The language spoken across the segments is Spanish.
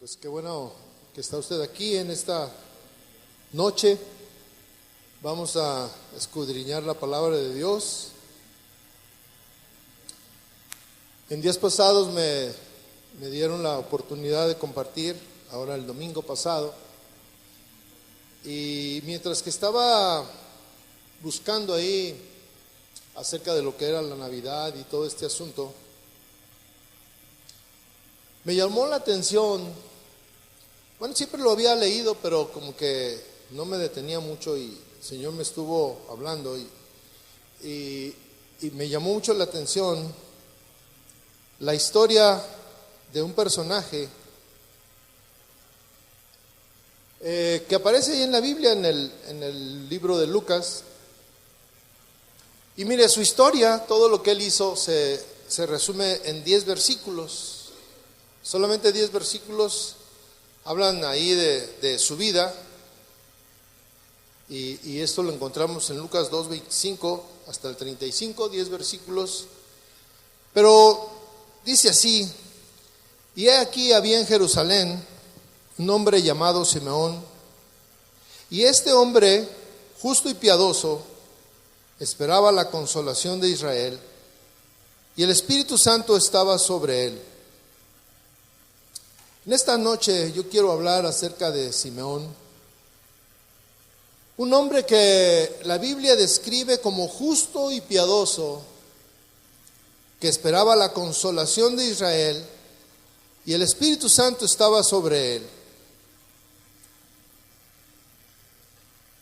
Pues qué bueno que está usted aquí en esta noche. Vamos a escudriñar la palabra de Dios. En días pasados me dieron la oportunidad de compartir, ahora el domingo pasado, y mientras que estaba buscando ahí acerca de lo que era la Navidad y todo este asunto, me llamó la atención. Bueno, siempre lo había leído, pero como que no me detenía mucho y el Señor me estuvo hablando y me llamó mucho la atención la historia de un personaje que aparece ahí en la Biblia, en el libro de Lucas. Y mire, su historia, todo lo que él hizo se resume en 10 versículos, solamente 10 versículos. Hablan ahí de su vida y esto lo encontramos en Lucas 2:25 hasta el 35, 10 versículos. Pero dice así: y he aquí había en Jerusalén un hombre llamado Simeón, y este hombre, justo y piadoso, esperaba la consolación de Israel, y el Espíritu Santo estaba sobre él. En esta noche yo quiero hablar acerca de Simeón, un hombre que la Biblia describe como justo y piadoso, que esperaba la consolación de Israel y el Espíritu Santo estaba sobre él.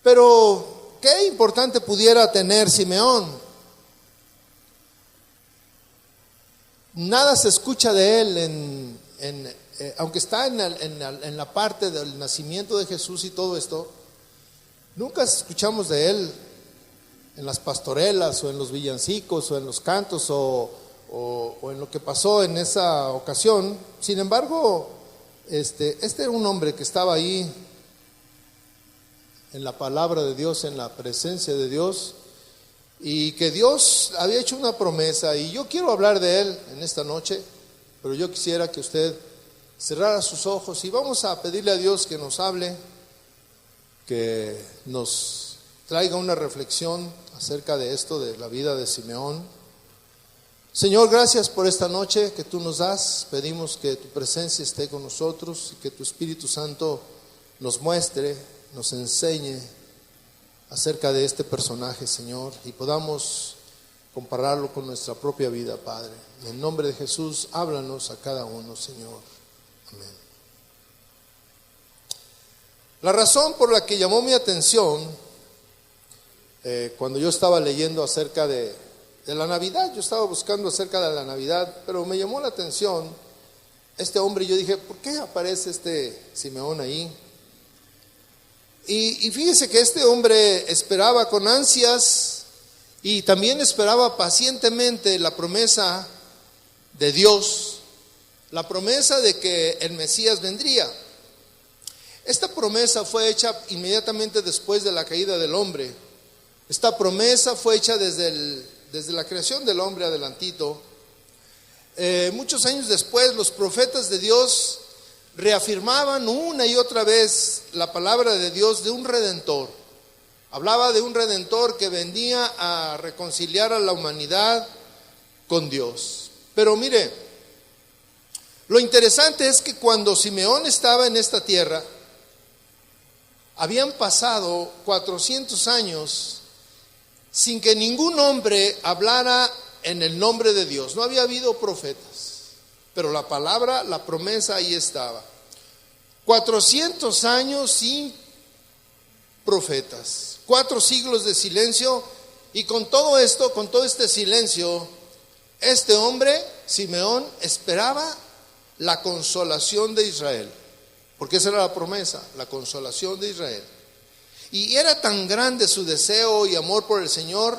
Pero, ¿qué importante pudiera tener Simeón? Nada se escucha de él aunque está en la parte del nacimiento de Jesús y todo esto. Nunca escuchamos de él en las pastorelas o en los villancicos o en los cantos o en lo que pasó en esa ocasión. Sin embargo, este era un hombre que estaba ahí en la palabra de Dios, en la presencia de Dios, y que Dios había hecho una promesa, y yo quiero hablar de él en esta noche, pero yo quisiera que usted cerrara sus ojos y vamos a pedirle a Dios que nos hable, que nos traiga una reflexión acerca de esto, de la vida de Simeón. Señor, gracias por esta noche que tú nos das. Pedimos que tu presencia esté con nosotros y que tu Espíritu Santo nos muestre, nos enseñe acerca de este personaje, Señor, y podamos compararlo con nuestra propia vida, Padre. En el nombre de Jesús, háblanos a cada uno, Señor. Amén. La razón por la que llamó mi atención cuando yo estaba leyendo acerca de la Navidad, yo estaba buscando acerca de la Navidad, pero me llamó la atención este hombre y yo dije, ¿por qué aparece este Simeón ahí? Y fíjese que este hombre esperaba con ansias y también esperaba pacientemente la promesa de Dios, la promesa de que el Mesías vendría. Esta promesa fue hecha inmediatamente después de la caída del hombre. Esta promesa fue hecha desde la creación del hombre adelantito. Muchos años después, los profetas de Dios reafirmaban una y otra vez la palabra de Dios de un redentor. Hablaba de un redentor que venía a reconciliar a la humanidad con Dios. Pero mire, lo interesante es que cuando Simeón estaba en esta tierra, habían pasado 400 años sin que ningún hombre hablara en el nombre de Dios. No había habido profetas, pero la palabra, la promesa ahí estaba. 400 años sin profetas, 4 siglos de silencio, y con todo esto, con todo este silencio, este hombre, Simeón, esperaba la consolación de Israel, porque esa era la promesa, la consolación de Israel. Y era tan grande su deseo y amor por el Señor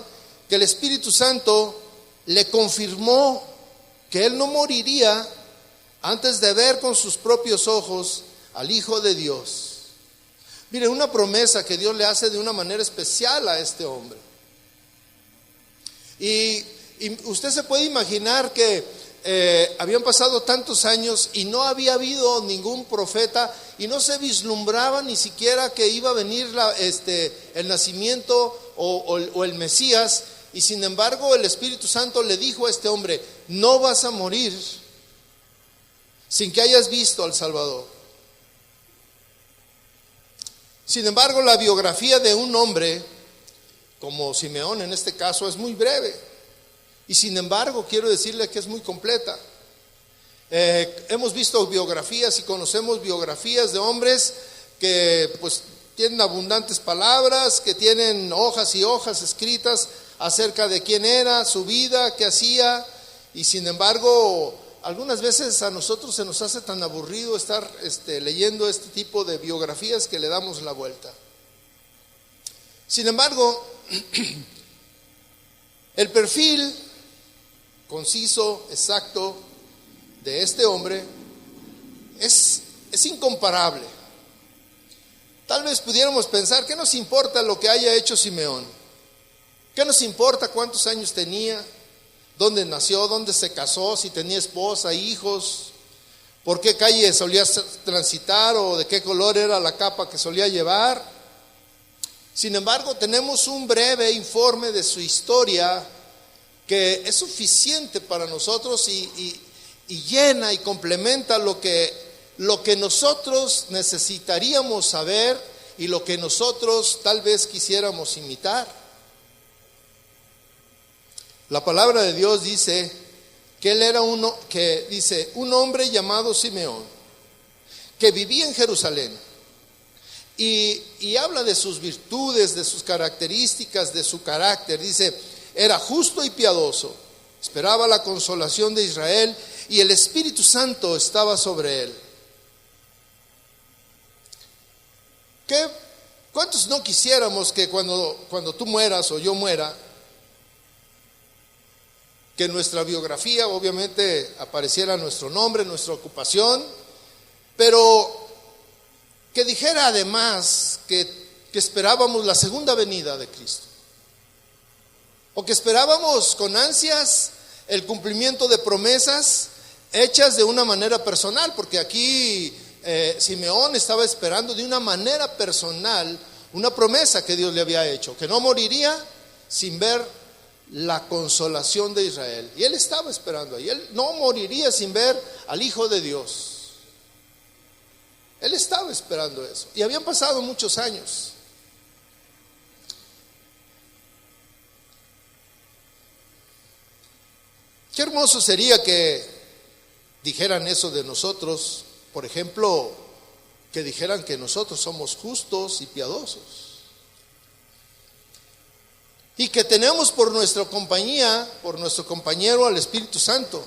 que el Espíritu Santo le confirmó que él no moriría antes de ver con sus propios ojos al Hijo de Dios. Mire, una promesa que Dios le hace de una manera especial a este hombre. Y usted se puede imaginar que habían pasado tantos años y no había habido ningún profeta y no se vislumbraba ni siquiera que iba a venir el nacimiento o el Mesías. Y sin embargo el Espíritu Santo le dijo a este hombre: no vas a morir sin que hayas visto al Salvador. Sin embargo, la biografía de un hombre como Simeón en este caso es muy breve, y sin embargo quiero decirle que es muy completa. Hemos visto biografías y conocemos biografías de hombres que pues tienen abundantes palabras, que tienen hojas y hojas escritas acerca de quién era, su vida, qué hacía, y sin embargo algunas veces a nosotros se nos hace tan aburrido estar leyendo este tipo de biografías que le damos la vuelta. Sin embargo, el perfil conciso, exacto de este hombre es incomparable. Tal vez pudiéramos pensar: ¿qué nos importa lo que haya hecho Simeón? ¿Qué nos importa cuántos años tenía? ¿Dónde nació? ¿Dónde se casó? ¿Si tenía esposa, hijos? ¿Por qué calle solía transitar? ¿O de qué color era la capa que solía llevar? Sin embargo, tenemos un breve informe de su historia que es suficiente para nosotros y llena y complementa lo que nosotros necesitaríamos saber y lo que nosotros tal vez quisiéramos imitar. La palabra de Dios dice que él era un hombre llamado Simeón, que vivía en Jerusalén, y habla de sus virtudes, de sus características, de su carácter. Dice: era justo y piadoso, esperaba la consolación de Israel, y el Espíritu Santo estaba sobre él. ¿Cuántos no quisiéramos que cuando tú mueras o yo muera, que en nuestra biografía obviamente apareciera nuestro nombre, nuestra ocupación, pero que dijera además que esperábamos la segunda venida de Cristo, o que esperábamos con ansias el cumplimiento de promesas hechas de una manera personal? Porque aquí Simeón estaba esperando de una manera personal una promesa que Dios le había hecho, que no moriría sin ver la consolación de Israel. Y él estaba esperando ahí. Él no moriría sin ver al Hijo de Dios. Él estaba esperando eso. Y habían pasado muchos años. Qué hermoso sería que dijeran eso de nosotros. Por ejemplo, que dijeran que nosotros somos justos y piadosos, y que tenemos por nuestra compañía, por nuestro compañero, al Espíritu Santo.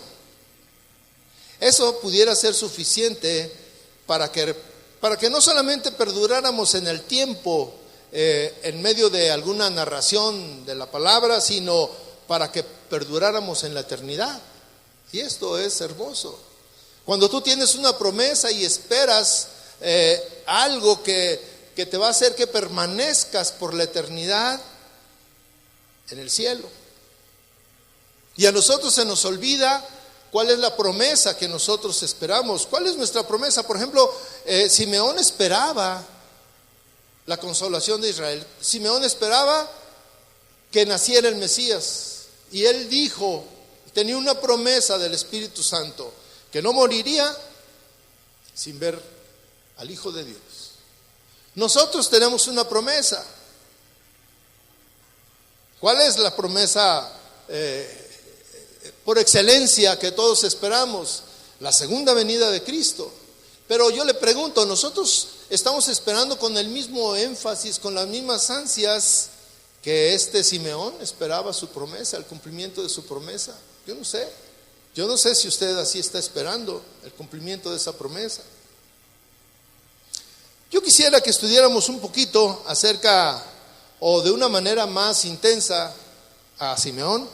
Eso pudiera ser suficiente para que no solamente perduráramos en el tiempo, en medio de alguna narración de la palabra, sino para que perduráramos en la eternidad. Y esto es hermoso. Cuando tú tienes una promesa y esperas algo que te va a hacer que permanezcas por la eternidad en el cielo. Y a nosotros se nos olvida cuál es la promesa que nosotros esperamos. ¿Cuál es nuestra promesa? Por ejemplo, Simeón esperaba la consolación de Israel. Simeón esperaba que naciera el Mesías, y él dijo, tenía una promesa del Espíritu Santo, que no moriría sin ver al Hijo de Dios. Nosotros tenemos una promesa. ¿Cuál es la promesa por excelencia que todos esperamos? La segunda venida de Cristo. Pero yo le pregunto, ¿nosotros estamos esperando con el mismo énfasis, con las mismas ansias que Simeón esperaba su promesa, el cumplimiento de su promesa? Yo no sé si usted así está esperando el cumplimiento de esa promesa. Yo quisiera que estudiáramos un poquito acerca, o de una manera más intensa, a Simeón.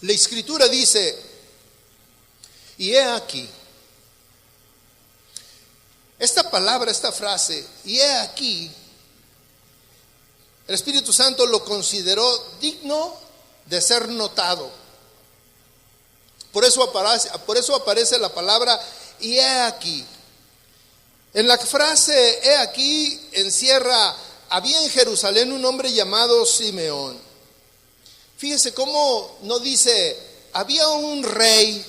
La Escritura dice: y he aquí. Esta palabra, esta frase, y he aquí, El Espíritu Santo lo consideró digno de ser notado. Por eso aparece la palabra "y he aquí". En la frase "he aquí" encierra: había en Jerusalén un hombre llamado Simeón. Fíjese cómo no dice había un rey,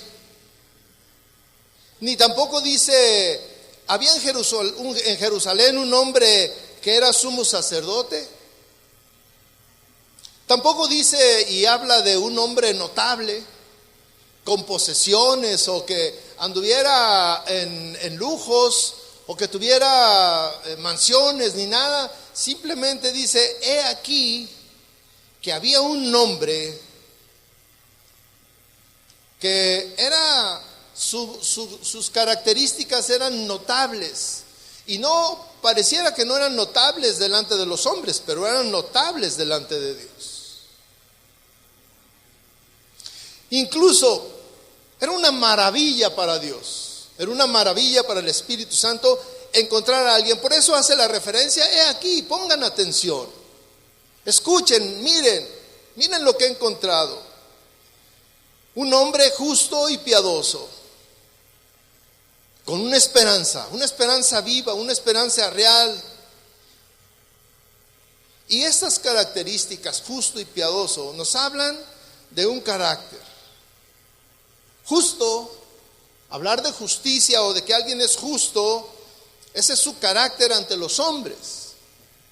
ni tampoco dice había en Jerusalén un hombre que era sumo sacerdote. Tampoco dice y habla de un hombre notable con posesiones, o que anduviera en lujos, o que tuviera mansiones, ni nada. Simplemente dice: he aquí que había un hombre que era sus características eran notables, y no pareciera que no eran notables delante de los hombres, pero eran notables delante de Dios. Incluso era una maravilla para Dios, era una maravilla para el Espíritu Santo encontrar a alguien. Por eso hace la referencia: he aquí, pongan atención, escuchen, miren lo que he encontrado. Un hombre justo y piadoso, con una esperanza viva, una esperanza real. Y estas características, justo y piadoso, nos hablan de un carácter. Justo, hablar de justicia o de que alguien es justo, ese es su carácter ante los hombres.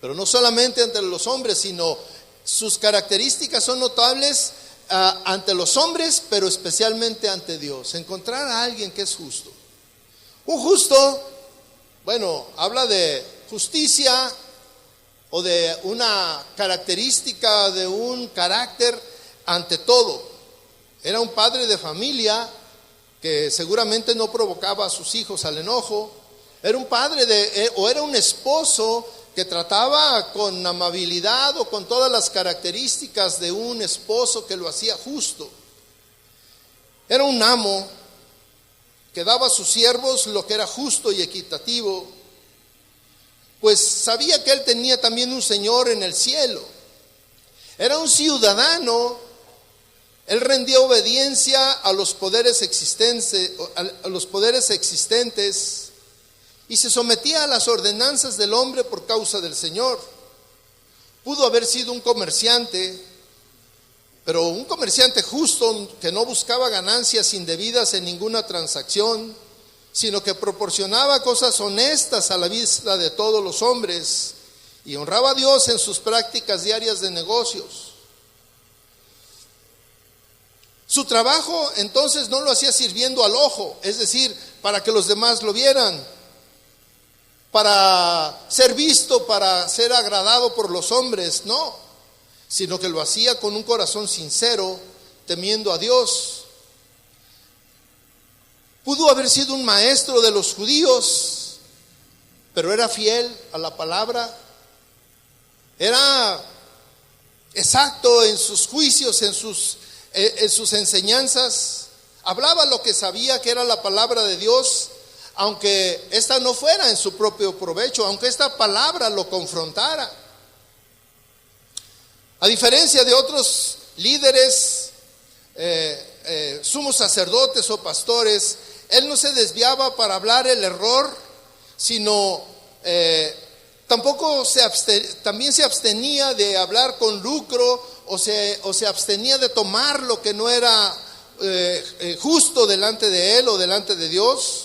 Pero no solamente ante los hombres, sino sus características son notables ante los hombres, pero especialmente ante Dios. Encontrar a alguien que es justo. Un justo, bueno, habla de justicia o de una característica, de un carácter ante todo. Era un padre de familia que seguramente no provocaba a sus hijos al enojo. Era un padre o era un esposo que trataba con amabilidad o con todas las características de un esposo que lo hacía justo. Era un amo que daba a sus siervos lo que era justo y equitativo, pues sabía que él tenía también un Señor en el cielo. Era un ciudadano. Él rendía obediencia a los poderes existentes, y se sometía a las ordenanzas del hombre por causa del Señor. Pudo haber sido un comerciante, pero un comerciante justo que no buscaba ganancias indebidas en ninguna transacción, sino que proporcionaba cosas honestas a la vista de todos los hombres y honraba a Dios en sus prácticas diarias de negocios. Su trabajo entonces no lo hacía sirviendo al ojo, es decir, para que los demás lo vieran, para ser visto, para ser agradado por los hombres, no, sino que lo hacía con un corazón sincero, temiendo a Dios. Pudo haber sido un maestro de los judíos, pero era fiel a la palabra, era exacto en sus juicios, en sus enseñanzas. Hablaba lo que sabía que era la palabra de Dios, aunque esta no fuera en su propio provecho, aunque esta palabra lo confrontara. A diferencia de otros líderes, sumos sacerdotes o pastores, él no se desviaba para hablar el error, sino también se abstenía de hablar con lucro, o se abstenía de tomar lo que no era justo delante de él o delante de Dios.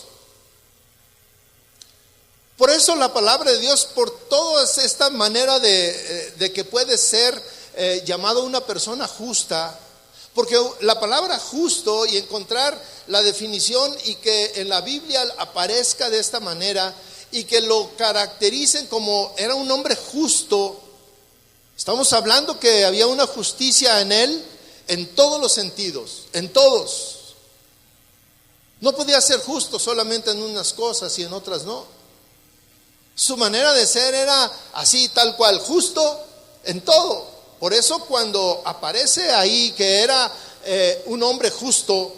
Por eso la palabra de Dios, por toda esta manera de que puede ser llamado una persona justa, porque la palabra justo, y encontrar la definición y que en la Biblia aparezca de esta manera y que lo caractericen como era un hombre justo, estamos hablando que había una justicia en él en todos los sentidos, en todos. No podía ser justo solamente en unas cosas y en otras no. Su manera de ser era así, tal cual, justo en todo. Por eso cuando aparece ahí que era un hombre justo,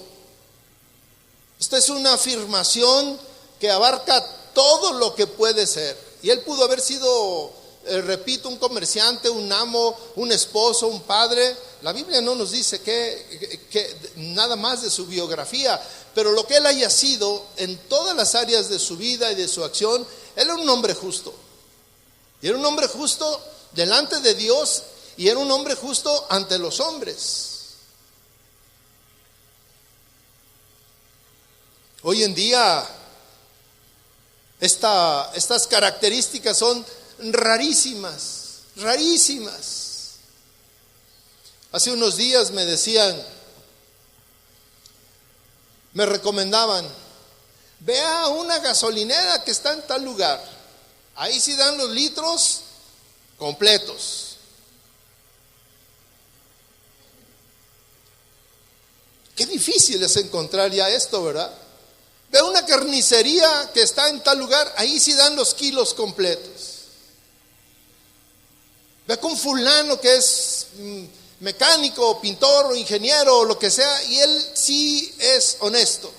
esta es una afirmación que abarca todo lo que puede ser. Y él pudo haber sido repito, un comerciante, un amo, un esposo, un padre. La Biblia no nos dice que nada más de su biografía, pero lo que él haya sido en todas las áreas de su vida y de su acción, él era un hombre justo. Y era un hombre justo delante de Dios y era un hombre justo ante los hombres. Hoy en día estas características son rarísimas, rarísimas. Hace unos días me decían, me recomendaban, vea a una gasolinera que está en tal lugar, ahí sí dan los litros completos. Qué difícil es encontrar ya esto, ¿verdad? Ve una carnicería que está en tal lugar, ahí sí dan los kilos completos. Ve con fulano que es mecánico, pintor o ingeniero o lo que sea, y él sí es honesto.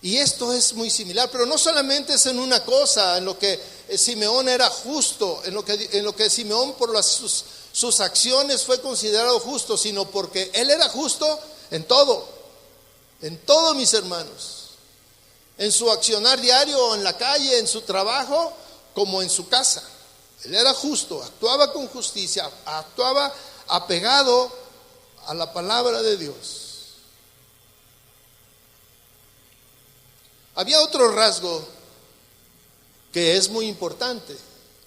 Y esto es muy similar, pero no solamente es en una cosa, en lo que Simeón era justo, en lo que Simeón por sus acciones fue considerado justo, sino porque él era justo en todo, mis hermanos, en su accionar diario, en la calle, en su trabajo, como en su casa. Él era justo, actuaba con justicia, actuaba apegado a la palabra de Dios. Había otro rasgo que es muy importante,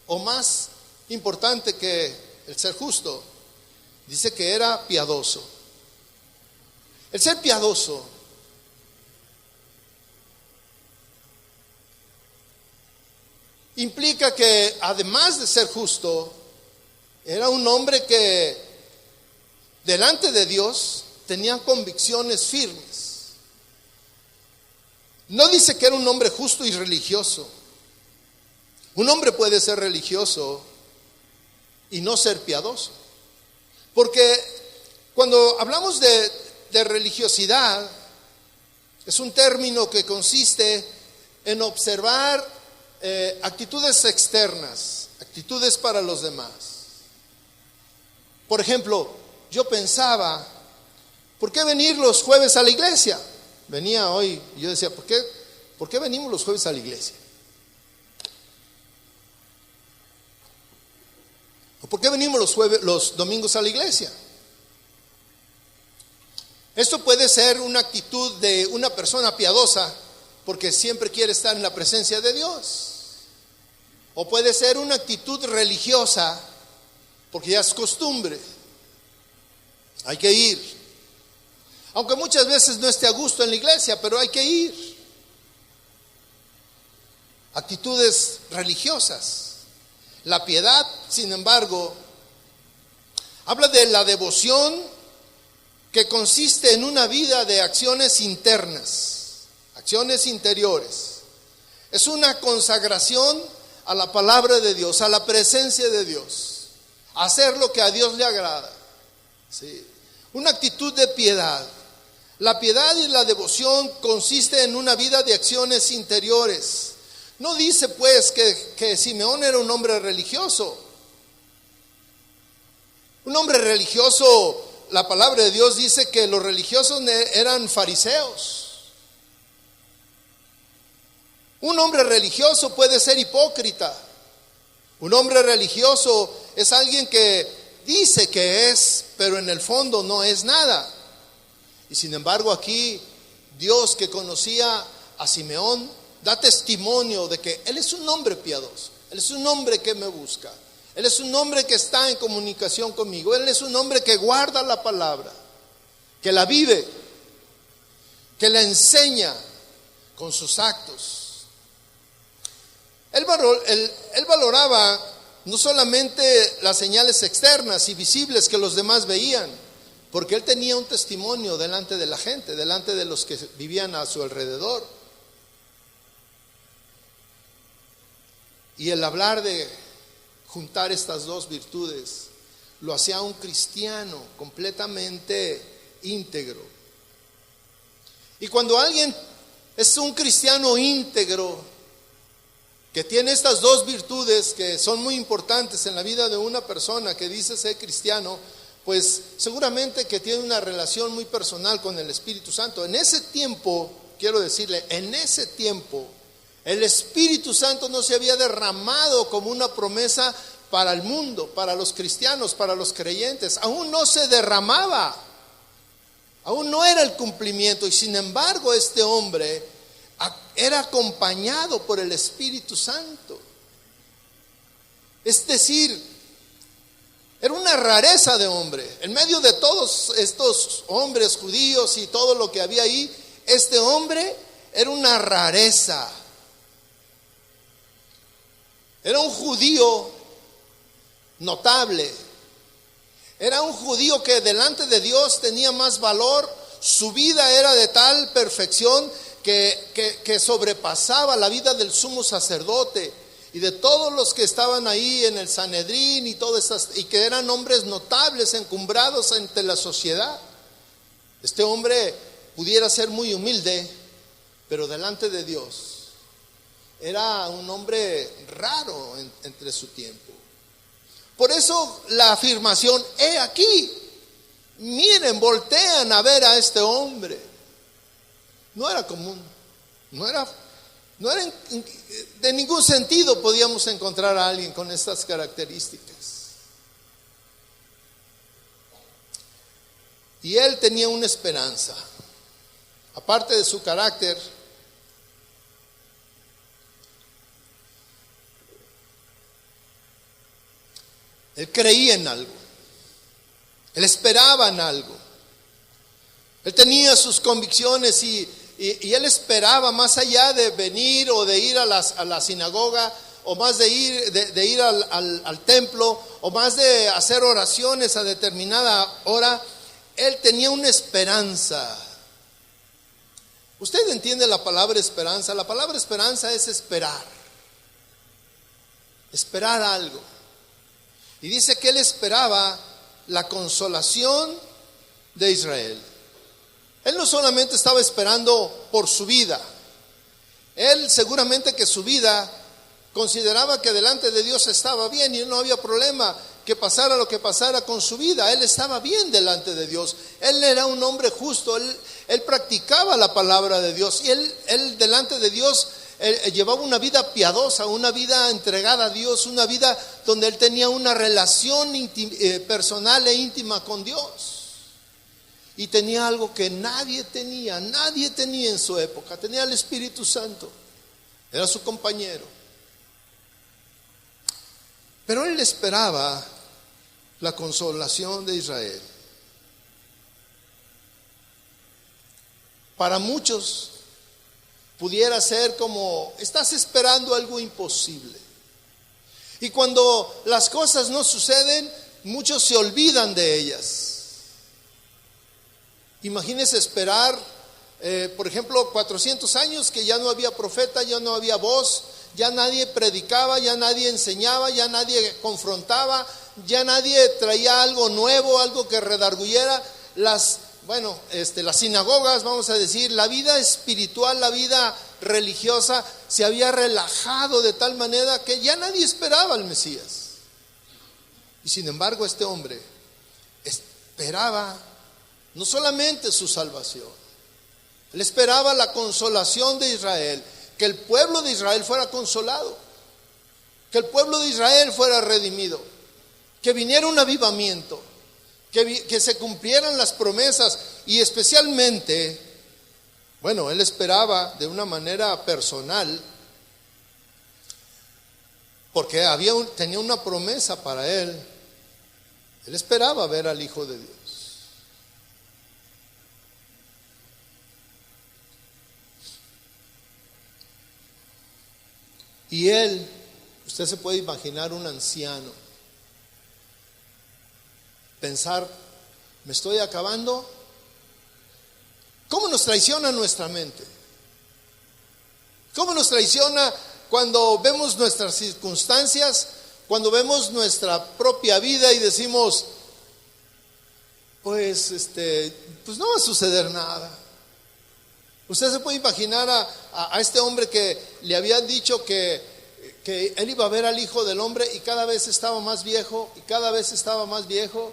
o más importante que el ser justo. Dice que era piadoso. El ser piadoso implica que además de ser justo, era un hombre que delante de Dios tenía convicciones firmes. No dice que era un hombre justo y religioso. Un hombre puede ser religioso y no ser piadoso. Porque cuando hablamos de religiosidad, es un término que consiste en observar actitudes externas, actitudes para los demás. Por ejemplo, yo pensaba, ¿por qué venir los jueves a la iglesia? Venía hoy y yo decía, ¿por qué venimos los jueves a la iglesia? ¿O por qué venimos los domingos a la iglesia? Esto puede ser una actitud de una persona piadosa porque siempre quiere estar en la presencia de Dios. O puede ser una actitud religiosa porque ya es costumbre. Hay que ir. Aunque muchas veces no esté a gusto en la iglesia, pero hay que ir. Actitudes religiosas. La piedad, sin embargo, habla de la devoción que consiste en una vida de acciones internas, acciones interiores. Es una consagración a la palabra de Dios, a la presencia de Dios, hacer lo que a Dios le agrada. ¿Sí? Una actitud de piedad. La piedad y la devoción consiste en una vida de acciones interiores. No dice pues que Simeón era un hombre religioso. Un hombre religioso, la palabra de Dios dice que los religiosos eran fariseos. Un hombre religioso puede ser hipócrita. Un hombre religioso es alguien que dice que es, pero en el fondo no es nada. Y sin embargo aquí Dios, que conocía a Simeón, da testimonio de que él es un hombre piadoso. Él es un hombre que me busca. Él es un hombre que está en comunicación conmigo. Él es un hombre que guarda la palabra, que la vive, que la enseña con sus actos. Él valoraba no solamente las señales externas y visibles que los demás veían, porque él tenía un testimonio delante de la gente, delante de los que vivían a su alrededor. Y el hablar de juntar estas dos virtudes lo hacía un cristiano completamente íntegro. Y cuando alguien es un cristiano íntegro, que tiene estas dos virtudes que son muy importantes en la vida de una persona que dice ser cristiano, pues seguramente que tiene una relación muy personal con el Espíritu Santo. En ese tiempo, quiero decirle, en ese tiempo, el Espíritu Santo no se había derramado como una promesa para el mundo, para los cristianos, para los creyentes. Aún no se derramaba, aún no era el cumplimiento. Y sin embargo, este hombre era acompañado por el Espíritu Santo. Es decir, era una rareza de hombre. En medio de todos estos hombres judíos y todo lo que había ahí, este hombre era una rareza. Era un judío notable. Era un judío que delante de Dios tenía más valor. Su vida era de tal perfección que sobrepasaba la vida del sumo sacerdote y de todos los que estaban ahí en el Sanedrín y todas esas, y que eran hombres notables, encumbrados ante la sociedad. Este hombre pudiera ser muy humilde, pero delante de Dios era un hombre raro entre su tiempo. Por eso la afirmación, he aquí, miren, voltean a ver a este hombre. No era común, no era de ningún sentido podíamos encontrar a alguien con estas características. Y él tenía una esperanza, aparte de su carácter. Él creía en algo, él esperaba en algo, él tenía sus convicciones y él esperaba, más allá de venir o de ir a la sinagoga, o más de ir al templo, o más de hacer oraciones a determinada hora, él tenía una esperanza. ¿Usted entiende la palabra esperanza? La palabra esperanza es esperar algo. Y dice que él esperaba la consolación de Israel. Él no solamente estaba esperando por su vida, él seguramente que su vida consideraba que delante de Dios estaba bien y no había problema que pasara lo que pasara con su vida. Él estaba bien delante de Dios, él era un hombre justo, él practicaba la palabra de Dios y él delante de Dios llevaba una vida piadosa, una vida entregada a Dios, una vida donde él tenía una relación personal e íntima con Dios. Y tenía algo que nadie tenía en su época. Tenía el Espíritu Santo, era su compañero. Pero él esperaba la consolación de Israel. Para muchos pudiera ser como, estás esperando algo imposible. Y cuando las cosas no suceden, muchos se olvidan de ellas. Imagínese esperar, por ejemplo, 400 años que ya no había profeta, ya no había voz, ya nadie predicaba, ya nadie enseñaba, ya nadie confrontaba, ya nadie traía algo nuevo, algo que redarguyera las sinagogas, vamos a decir, la vida espiritual, la vida religiosa se había relajado de tal manera que ya nadie esperaba al Mesías. Y sin embargo, este hombre esperaba no solamente su salvación, él esperaba la consolación de Israel, que el pueblo de Israel fuera consolado, que el pueblo de Israel fuera redimido, que viniera un avivamiento, que se cumplieran las promesas. Y especialmente, él esperaba de una manera personal, porque tenía una promesa para él. Él esperaba ver al Hijo de Dios. Y él, usted se puede imaginar un anciano, pensar, ¿me estoy acabando? ¿Cómo nos traiciona nuestra mente? ¿Cómo nos traiciona cuando vemos nuestras circunstancias, cuando vemos nuestra propia vida y decimos, pues no va a suceder nada? Usted se puede imaginar a este hombre que le habían dicho que que él iba a ver al Hijo del Hombre y cada vez estaba más viejo y cada vez estaba más viejo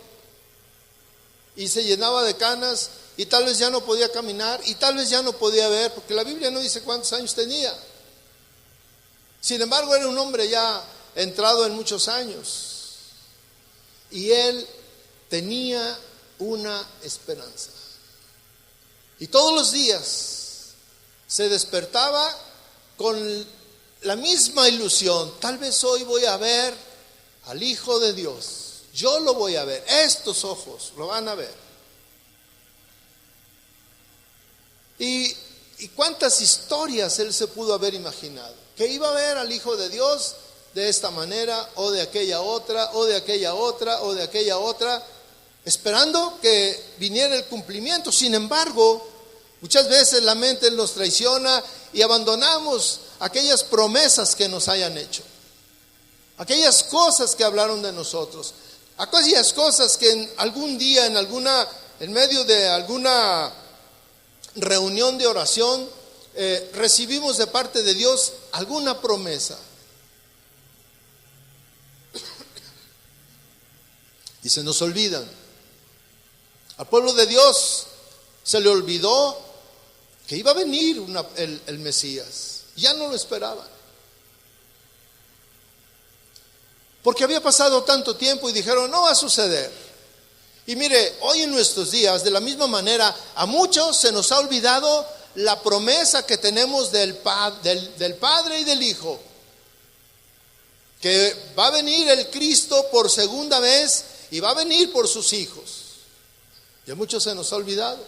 y se llenaba de canas y tal vez ya no podía caminar y tal vez ya no podía ver, porque la Biblia no dice cuántos años tenía. Sin embargo, era un hombre ya entrado en muchos años y él tenía una esperanza. Y todos los días se despertaba con la misma ilusión. Tal vez hoy voy a ver al Hijo de Dios. Yo lo voy a ver. Estos ojos lo van a ver. Y cuántas historias él se pudo haber imaginado. Que iba a ver al Hijo de Dios de esta manera, o de aquella otra, o de aquella otra, o de aquella otra, esperando que viniera el cumplimiento. Sin embargo, muchas veces la mente nos traiciona y abandonamos aquellas promesas que nos hayan hecho, aquellas cosas que hablaron de nosotros, aquellas cosas que en algún día, en medio de alguna reunión de oración, recibimos de parte de Dios alguna promesa. Y se nos olvidan. Al pueblo de Dios se le olvidó que iba a venir el Mesías. Ya no lo esperaban. Porque había pasado tanto tiempo y dijeron, no va a suceder. Y mire, hoy en nuestros días, de la misma manera, a muchos se nos ha olvidado la promesa que tenemos del Padre y del Hijo. Que va a venir el Cristo por segunda vez y va a venir por sus hijos. Y a muchos se nos ha olvidado.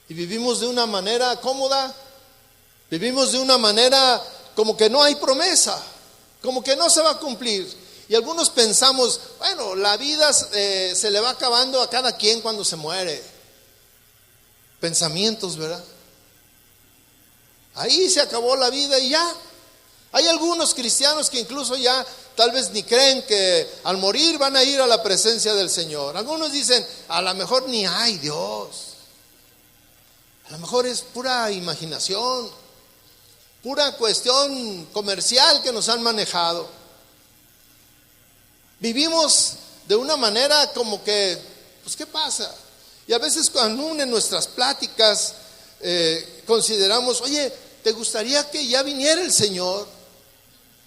Y vivimos de una manera cómoda. Vivimos de una manera como que no hay promesa, como que no se va a cumplir. Y algunos pensamos, bueno, la vida se le va acabando a cada quien cuando se muere. Pensamientos, ¿verdad? Ahí se acabó la vida y ya. Hay algunos cristianos que incluso ya tal vez ni creen que al morir van a ir a la presencia del Señor. Algunos dicen, a lo mejor ni hay Dios. A lo mejor es pura imaginación. Pura cuestión comercial que nos han manejado. Vivimos de una manera como que, pues ¿qué pasa? Y a veces aún en nuestras pláticas consideramos, oye, ¿te gustaría que ya viniera el Señor?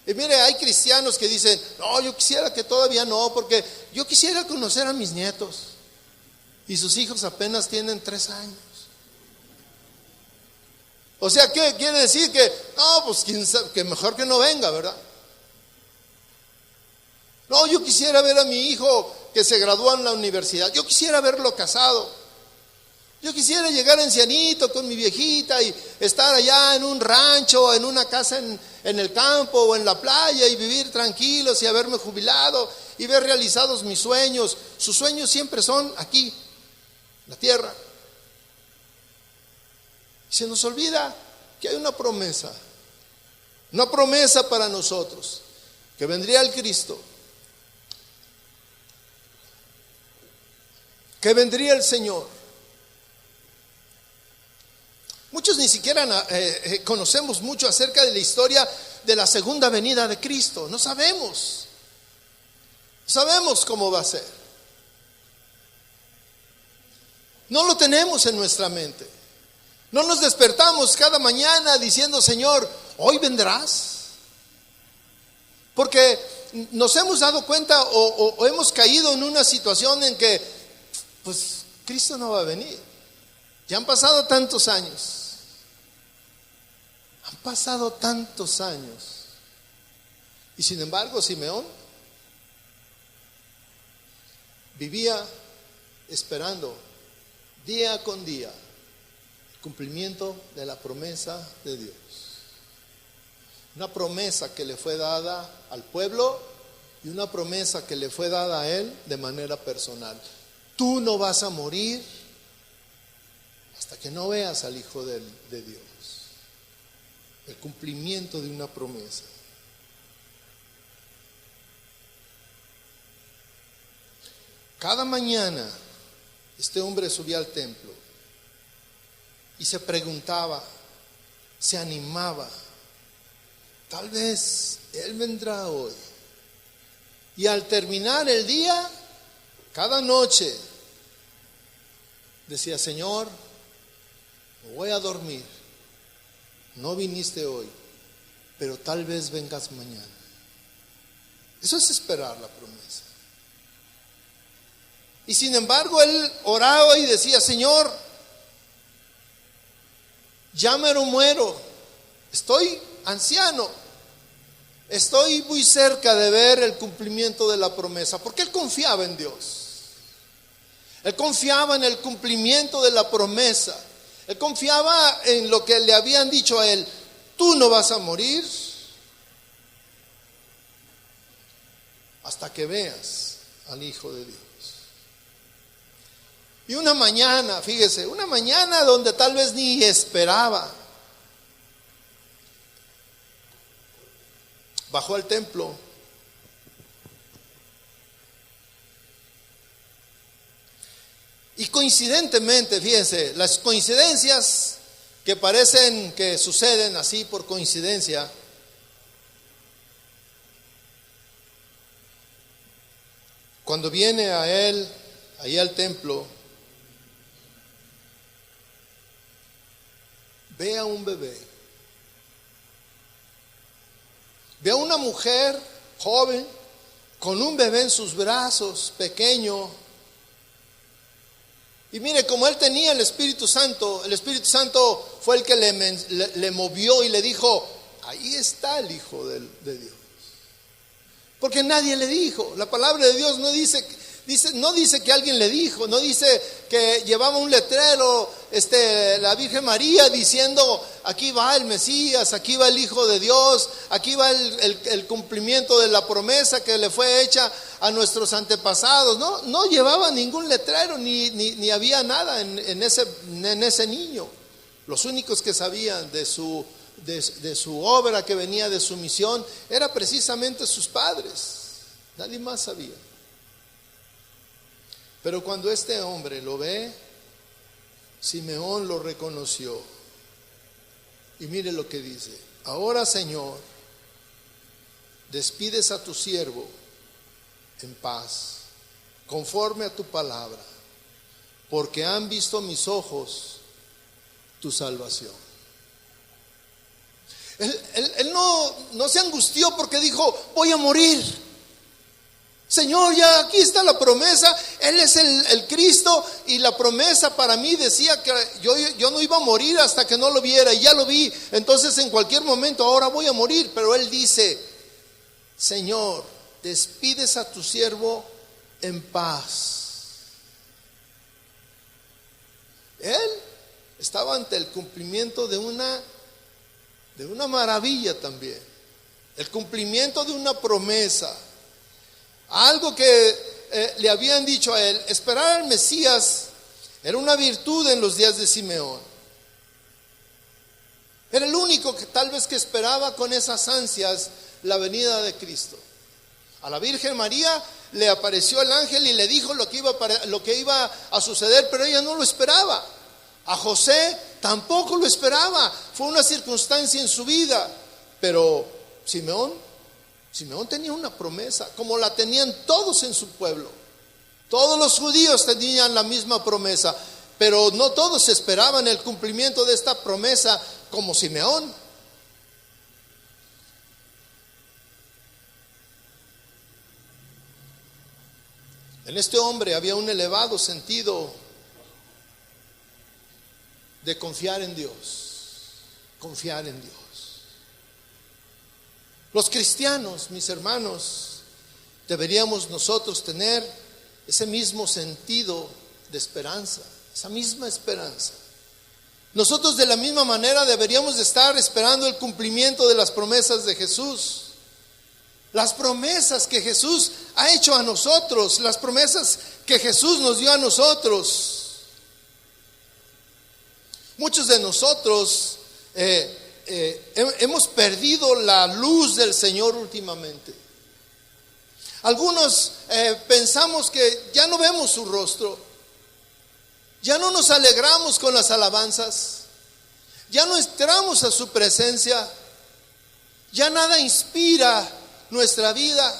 Y mire, hay cristianos que dicen, no, yo quisiera que todavía no, porque yo quisiera conocer a mis nietos. Y sus hijos apenas tienen 3 años. O sea, ¿qué quiere decir? Que no, pues quién sabe, que mejor que no venga, ¿verdad? No, yo quisiera ver a mi hijo que se graduó en la universidad. Yo quisiera verlo casado. Yo quisiera llegar ancianito con mi viejita y estar allá en un rancho, en una casa en el campo o en la playa y vivir tranquilos y haberme jubilado y ver realizados mis sueños. Sus sueños siempre son aquí, en la tierra. Se nos olvida que hay una promesa para nosotros, que vendría el Cristo, que vendría el Señor. Muchos ni siquiera conocemos mucho acerca de la historia de la segunda venida de Cristo. No sabemos cómo va a ser. No lo tenemos en nuestra mente. No nos despertamos cada mañana diciendo, Señor, ¿hoy vendrás? Porque nos hemos dado cuenta o hemos caído en una situación en que, pues, Cristo no va a venir. Ya han pasado tantos años. Han pasado tantos años. Y sin embargo, Simeón vivía esperando día con día cumplimiento de la promesa de Dios. Una promesa que le fue dada al pueblo y una promesa que le fue dada a él de manera personal. Tú no vas a morir hasta que no veas al Hijo de Dios. El cumplimiento de una promesa. Cada mañana este hombre subía al templo y se preguntaba, se animaba, tal vez Él vendrá hoy. Y al terminar el día, cada noche, decía: Señor, me voy a dormir, no viniste hoy, pero tal vez vengas mañana. Eso es esperar la promesa. Y sin embargo, él oraba y decía: Señor, ya mero muero, estoy anciano, estoy muy cerca de ver el cumplimiento de la promesa, porque él confiaba en Dios. Él confiaba en el cumplimiento de la promesa. Él confiaba en lo que le habían dicho a él: tú no vas a morir hasta que veas al Hijo de Dios. Y una mañana, fíjese, una mañana donde tal vez ni esperaba, bajó al templo. Y coincidentemente, fíjense, las coincidencias que parecen que suceden así por coincidencia, cuando viene a él, ahí al templo, ve a un bebé, ve a una mujer joven con un bebé en sus brazos, pequeño. Y mire, como él tenía el Espíritu Santo fue el que le movió y le dijo: ahí está el Hijo de Dios. Porque nadie le dijo. La palabra de Dios no dice que alguien le dijo, no dice que llevaba un letrero la Virgen María diciendo: aquí va el Mesías, aquí va el Hijo de Dios, aquí va el cumplimiento de la promesa que le fue hecha a nuestros antepasados. No llevaba ningún letrero, ni había nada en ese niño. Los únicos que sabían de su obra, que venía de su misión, era precisamente sus padres. Nadie más sabía. Pero cuando este hombre lo ve, Simeón lo reconoció. Y mire lo que dice: ahora, Señor, despides a tu siervo en paz, conforme a tu palabra, porque han visto mis ojos tu salvación. Él no se angustió porque dijo: voy a morir. Señor, ya aquí está la promesa, Él es el Cristo, y la promesa para mí decía que yo no iba a morir hasta que no lo viera, y ya lo vi. Entonces en cualquier momento ahora voy a morir. Pero Él dice: Señor, despides a tu siervo en paz. Él estaba ante el cumplimiento de una maravilla también, el cumplimiento de una promesa. Algo que le habían dicho a él: esperar al Mesías era una virtud en los días de Simeón. Era el único que tal vez que esperaba con esas ansias la venida de Cristo. A la Virgen María le apareció el ángel y le dijo lo que iba a suceder, pero ella no lo esperaba. A José tampoco lo esperaba. Fue una circunstancia en su vida. Pero Simeón tenía una promesa, como la tenían todos en su pueblo. Todos los judíos tenían la misma promesa, pero no todos esperaban el cumplimiento de esta promesa como Simeón. En este hombre había un elevado sentido de confiar en Dios. Confiar en Dios. Los cristianos, mis hermanos, deberíamos nosotros tener ese mismo sentido de esperanza, esa misma esperanza. Nosotros de la misma manera deberíamos de estar esperando el cumplimiento de las promesas de Jesús. Las promesas que Jesús ha hecho a nosotros, las promesas que Jesús nos dio a nosotros. Muchos de nosotros hemos perdido la luz del Señor últimamente. Algunos pensamos que ya no vemos su rostro, ya no nos alegramos con las alabanzas, ya no entramos a su presencia, Ya nada inspira nuestra vida.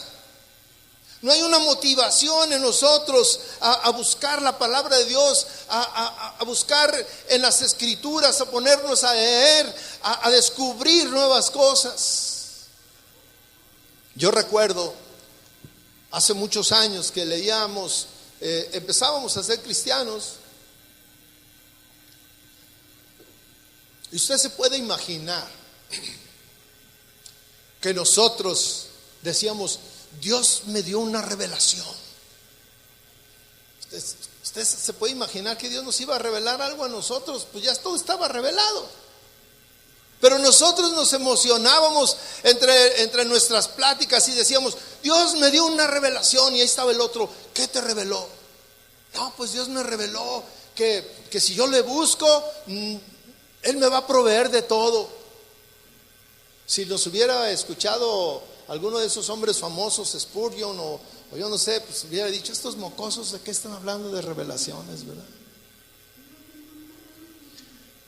No hay una motivación en nosotros a buscar la palabra de Dios, a buscar en las escrituras, a ponernos a leer, a descubrir nuevas cosas. Yo recuerdo hace muchos años que leíamos, empezábamos a ser cristianos. Y usted se puede imaginar que nosotros decíamos: Dios me dio una revelación. Usted se puede imaginar que Dios nos iba a revelar algo a nosotros, pues ya todo estaba revelado. Pero nosotros nos emocionábamos entre nuestras pláticas y decíamos: Dios me dio una revelación. Y ahí estaba el otro: ¿qué te reveló? No, pues Dios me reveló que si yo le busco, Él me va a proveer de todo. Si nos hubiera escuchado alguno de esos hombres famosos, Spurgeon o yo no sé, pues hubiera dicho: estos mocosos, ¿de qué están hablando de revelaciones, verdad?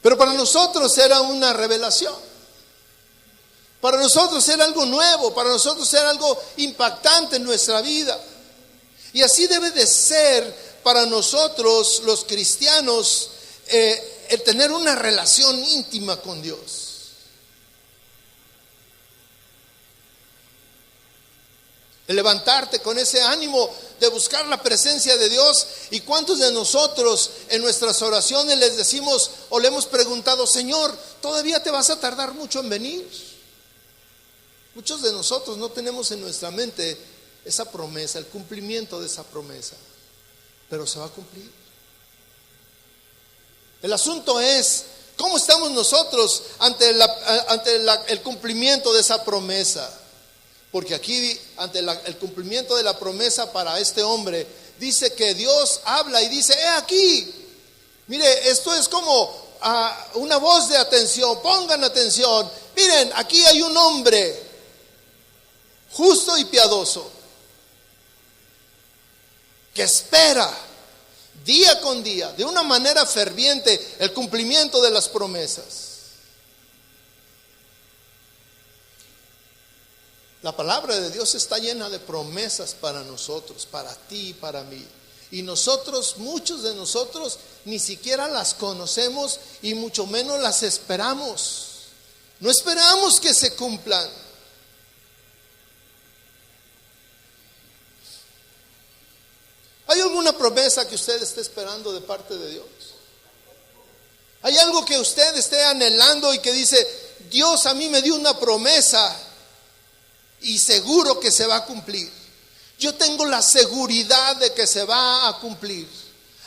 Pero para nosotros era una revelación. Para nosotros era algo nuevo, para nosotros era algo impactante en nuestra vida. Y así debe de ser para nosotros los cristianos, el tener una relación íntima con Dios. El levantarte con ese ánimo de buscar la presencia de Dios. ¿Y cuántos de nosotros en nuestras oraciones les decimos o le hemos preguntado: Señor, ¿todavía te vas a tardar mucho en venir? Muchos de nosotros no tenemos en nuestra mente esa promesa, el cumplimiento de esa promesa, pero se va a cumplir. El asunto es: ¿cómo estamos nosotros ante el cumplimiento de esa promesa? Porque aquí, ante el cumplimiento de la promesa para este hombre, dice que Dios habla y dice: he aquí. Mire, esto es como una voz de atención. Pongan atención. Miren, aquí hay un hombre justo y piadoso que espera día con día, de una manera ferviente, el cumplimiento de las promesas. La palabra de Dios está llena de promesas para nosotros, para ti y para mí. Y nosotros, muchos de nosotros, ni siquiera las conocemos y mucho menos las esperamos. No esperamos que se cumplan. ¿Hay alguna promesa que usted esté esperando de parte de Dios? ¿Hay algo que usted esté anhelando y que dice: Dios a mí me dio una promesa y seguro que se va a cumplir? Yo tengo la seguridad de que se va a cumplir,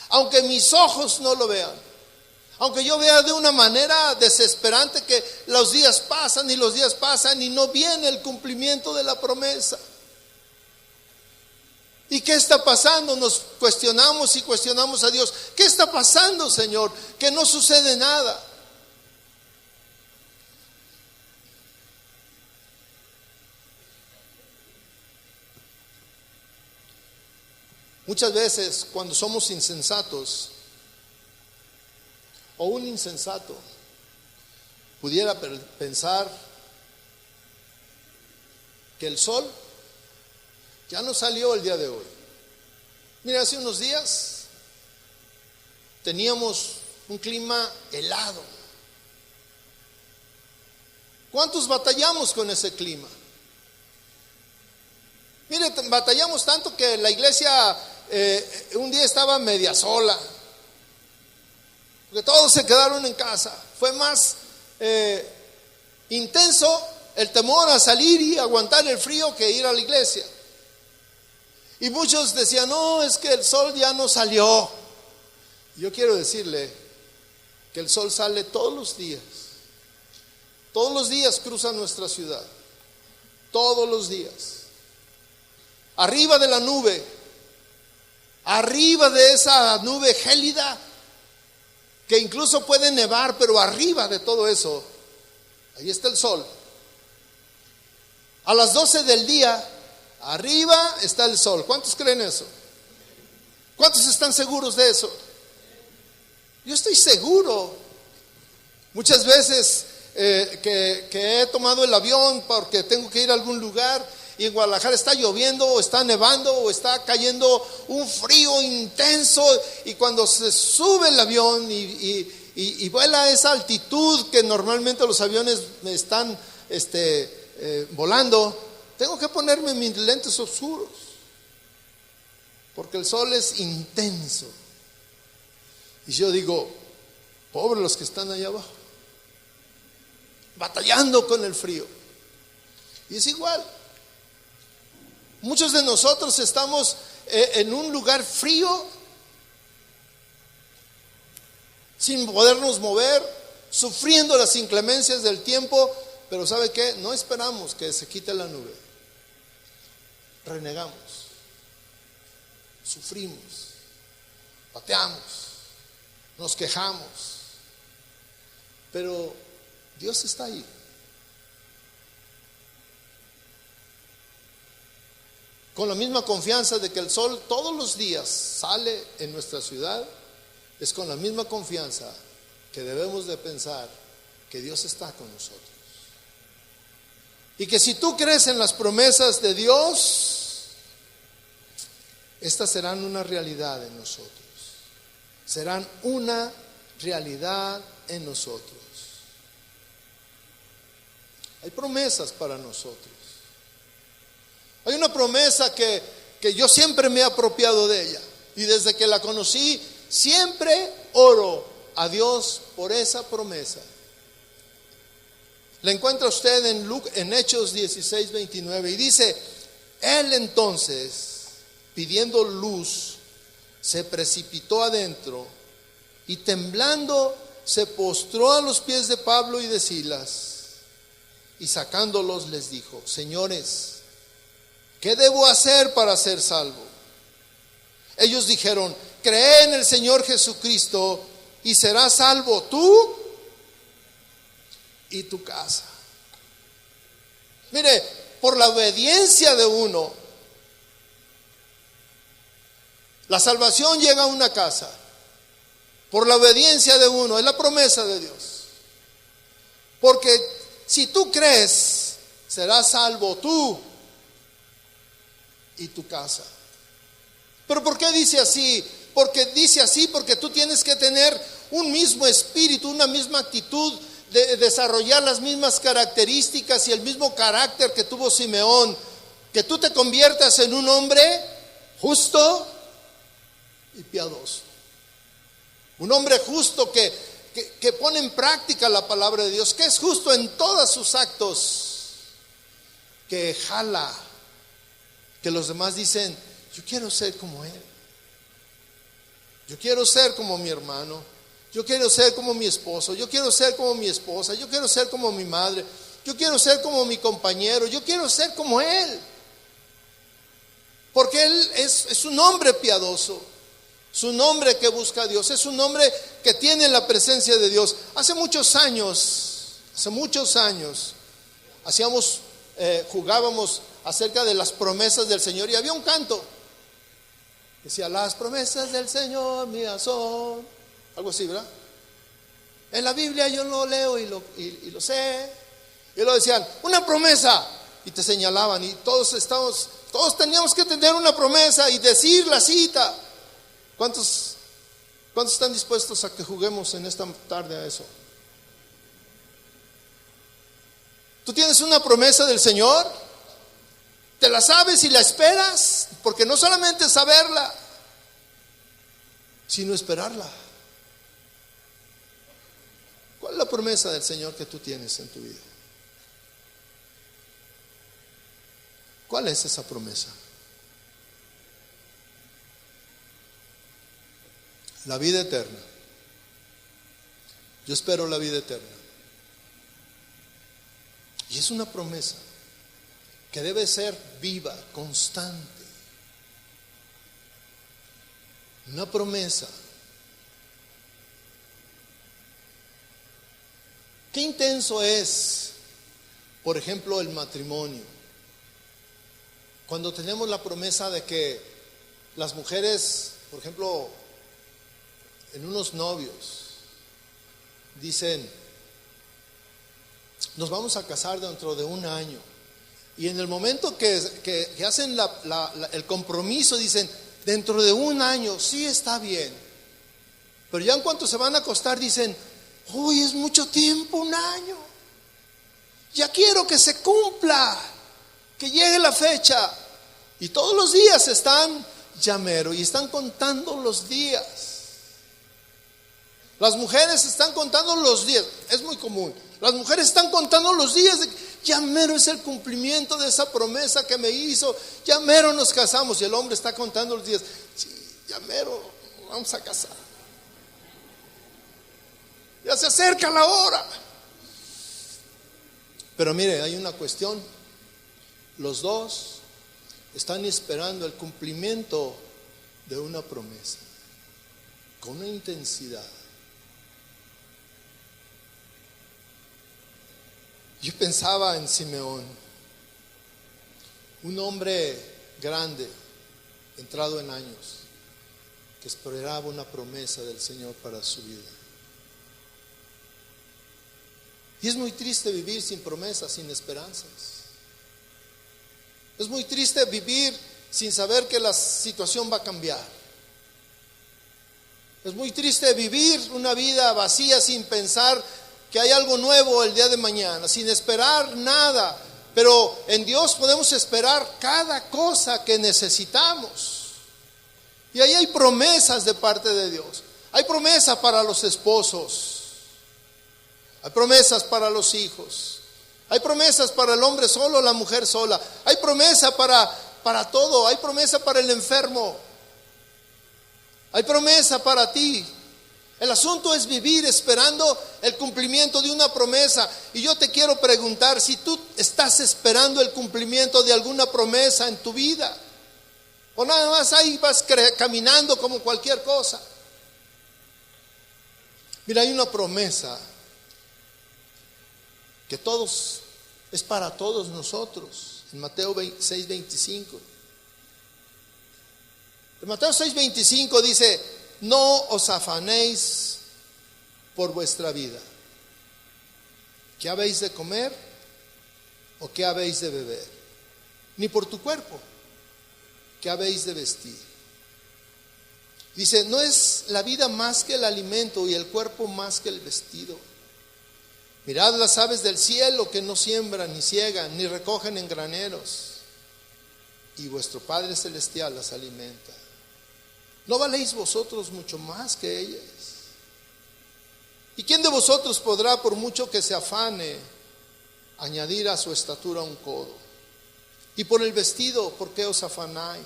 aunque mis ojos no lo vean, aunque yo vea de una manera desesperante que los días pasan y no viene el cumplimiento de la promesa. ¿Y qué está pasando? Nos cuestionamos y cuestionamos a Dios. ¿Qué está pasando, Señor? Que no sucede nada. Muchas veces cuando somos insensatos, o un insensato pudiera pensar que el sol ya no salió el día de hoy. Mira, hace unos días teníamos un clima helado. ¿Cuántos batallamos con ese clima? Mire, batallamos tanto que la iglesia un día estaba media sola, porque todos se quedaron en casa. Fue más intenso el temor a salir y aguantar el frío que ir a la iglesia. Y muchos decían: no, es que el sol ya no salió. Yo quiero decirle que el sol sale todos los días. Todos los días cruza nuestra ciudad. Todos los días. Arriba de la nube, arriba de esa nube gélida, que incluso puede nevar, pero arriba de todo eso, ahí está el sol. A las 12 del día, arriba está el sol. ¿Cuántos creen eso? ¿Cuántos están seguros de eso? Yo estoy seguro. Muchas veces que he tomado el avión porque tengo que ir a algún lugar y en Guadalajara está lloviendo o está nevando o está cayendo un frío intenso, y cuando se sube el avión y vuela a esa altitud que normalmente los aviones están volando, tengo que ponerme mis lentes oscuros porque el sol es intenso. Y yo digo, pobres los que están allá abajo, batallando con el frío. Y es igual. Muchos de nosotros estamos en un lugar frío, sin podernos mover, sufriendo las inclemencias del tiempo, pero ¿sabe qué? No esperamos que se quite la nube. Renegamos, sufrimos, pateamos, nos quejamos, pero Dios está ahí. Con la misma confianza de que el sol todos los días sale en nuestra ciudad, es con la misma confianza que debemos de pensar que Dios está con nosotros. Y que si tú crees en las promesas de Dios, estas serán una realidad en nosotros. Serán una realidad en nosotros. Hay promesas para nosotros. Hay una promesa que yo siempre me he apropiado de ella, y desde que la conocí siempre oro a Dios por esa promesa. La encuentra usted en Hechos 16:29, y dice: Él entonces, pidiendo luz, se precipitó adentro y temblando se postró a los pies de Pablo y de Silas, y sacándolos les dijo: Señores, ¿qué debo hacer para ser salvo? Ellos dijeron: cree en el Señor Jesucristo y serás salvo tú y tu casa. Mire, por la obediencia de uno, la salvación llega a una casa. Por la obediencia de uno, es la promesa de Dios. Porque si tú crees, serás salvo tú y tu casa. ¿Pero por qué dice así? Porque dice así porque tú tienes que tener un mismo espíritu, una misma actitud, de desarrollar las mismas características y el mismo carácter que tuvo Simeón, que tú te conviertas en un hombre justo y piadoso, un hombre justo que pone en práctica la palabra de Dios, que es justo en todos sus actos, que jala, que los demás dicen: yo quiero ser como él, yo quiero ser como mi hermano, yo quiero ser como mi esposo, yo quiero ser como mi esposa, yo quiero ser como mi madre, yo quiero ser como mi compañero, yo quiero ser como él. Porque él es un hombre piadoso, es un hombre que busca a Dios, es un hombre que tiene la presencia de Dios. Hace muchos años, jugábamos acerca de las promesas del Señor, y había un canto, decía: las promesas del Señor mías son, algo así, ¿verdad? En la Biblia yo lo leo y lo sé. Y lo decían: una promesa, y te señalaban, y todos teníamos que tener una promesa y decir la cita. ¿Cuántos están dispuestos a que juguemos en esta tarde a eso? ¿Tú tienes una promesa del Señor? ¿Te la sabes y la esperas? Porque no solamente es saberla, sino esperarla. ¿Cuál es la promesa del Señor que tú tienes en tu vida? ¿Cuál es esa promesa? La vida eterna. Yo espero la vida eterna. Y es una promesa que debe ser viva, constante. Una promesa. Qué intenso es, por ejemplo, el matrimonio. Cuando tenemos la promesa de que las mujeres, por ejemplo, en unos novios, dicen: nos vamos a casar dentro de un año. Y en el momento que hacen el compromiso, dicen, dentro de un año, sí está bien. Pero ya en cuanto se van a acostar, dicen, uy, es mucho tiempo, un año. Ya quiero que se cumpla, que llegue la fecha. Y todos los días están llamero y están contando los días. Las mujeres están contando los días, es muy común. Las mujeres están contando los días de ya mero es el cumplimiento de esa promesa que me hizo, ya mero nos casamos. Y el hombre está contando los días, sí, ya mero vamos a casar. Ya se acerca la hora. Pero mire, hay una cuestión. Los dos están esperando el cumplimiento de una promesa con una intensidad. Yo pensaba en Simeón, un hombre grande, entrado en años, que esperaba una promesa del Señor para su vida. Y es muy triste vivir sin promesas, sin esperanzas. Es muy triste vivir sin saber que la situación va a cambiar. Es muy triste vivir una vida vacía sin pensar que hay algo nuevo el día de mañana, sin esperar nada. Pero en Dios podemos esperar cada cosa que necesitamos. Y ahí hay promesas de parte de Dios. Hay promesas para los esposos. Hay promesas para los hijos. Hay promesas para el hombre solo, la mujer sola. Hay promesa para todo. Hay promesa para el enfermo. Hay promesa para ti. El asunto es vivir esperando el cumplimiento de una promesa. Y yo te quiero preguntar si tú estás esperando el cumplimiento de alguna promesa en tu vida, o nada más ahí vas caminando como cualquier cosa. Mira, hay una promesa que es para todos nosotros. En Mateo 6:25. En Mateo 6:25 dice: no os afanéis por vuestra vida. ¿Qué habéis de comer o qué habéis de beber? Ni por tu cuerpo, ¿qué habéis de vestir? Dice, ¿no es la vida más que el alimento y el cuerpo más que el vestido? Mirad las aves del cielo, que no siembran, ni ciegan, ni recogen en graneros, y vuestro Padre Celestial las alimenta. ¿No valéis vosotros mucho más que ellas? ¿Y quién de vosotros podrá, por mucho que se afane, añadir a su estatura un codo? Y por el vestido, ¿por qué os afanáis?